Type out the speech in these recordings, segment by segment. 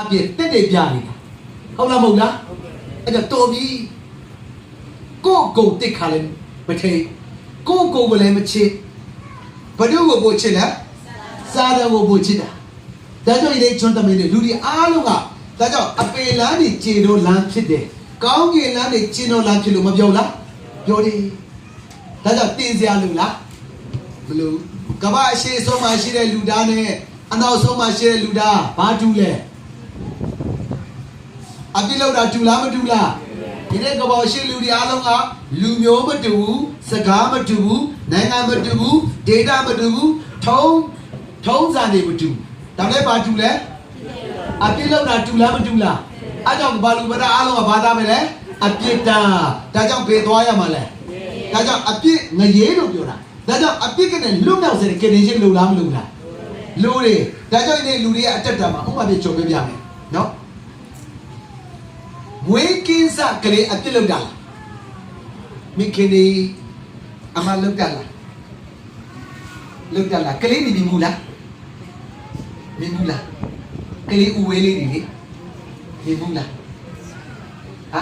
အပြည့်တက်တယ်ပြနေတာဟုတ်လားမဟုတ်လားအဲ့တော့တော်ပြီကိုယ့်ကိုယ်တစ်ခါလည်းမထိန်ကိုယ့်ကိုယ်ကလည်းမချစ်ဘယ်သူ့ကိုပို့ချစ်လဲစားတယ်ကိုပို့ချစ်တာဒါကြောင့်ဒီကျွန်းသမီးတွေလူတွေအားလုံးကဒါကြောင့်အပေလမ်းတွေခြေတော်လမ်းဖြစ်တယ်ကောင်းကင်လမ်းတွေခြေတော်လမ်းဖြစ်လို့မပြောလားပြောတယ်ဒါကြောင့်တင်စရာလို့လားမလို့ကမ္ဘာအရှိဆုံးမှာရှိတဲ့လူသားနဲ့အနောက်ဆုံးမှာရှိတဲ့လူသားဘာတူလဲအပြစ်လောက်တာတူလားမတူလားဒီနေ့ကမ္ဘာရှိလူတွေအားလုံးကလူမျိုးမတူဘူးစကားမတူဘူးနိုင်ငံမတူဘူးဒေတာမတူဘူးထုံးစံတွေမတူဒါလည်းဘာတူလဲအပြစ်လောက်တာတူလားမတူလားအဲကြောင့်ဘာလူမတာအားလုံးကဘာသားပဲလဲအပြစ်တာဒါကြောင့်ဘယ်သွားရမှာလဲဒါကြောင့်အပြစ်ငရေလို့ပြောတာဒါကြောင့်အပြစ်ကနေလွတ်မြောက်စေတဲ့ကယ်တင်ခြင်းလိုလားမလိုလားလိုတယ်ဒါကြောင့်ဒီလူတွေရဲ့အတက်တာမှာဥပမာပြကြုံပြပြမယ်နော်ဝေးကင်းစားကလေးအပြစ်လောက်တာလားမိခင်ဒီအမလောက်တာလားလောက်တာလားကလေးနေပြီမူလားမြင်ဘူးလားကလေးဦးဝေးလေးနေလေမြင်ဘူးလားဟာ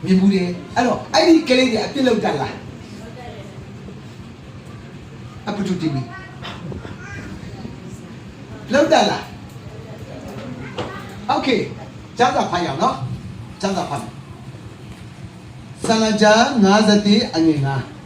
မြင်ဘူးလေအဲ့တော့အဲ့ဒီကလေးတွေအပြစ်လောက်တာလားအပတူတီမီလောက်တာလားโอเคကျမ်းစာဖတ်ရအောင်နော်ကျမ်းစာဖတ်ဆလဂျာ50အငယ်9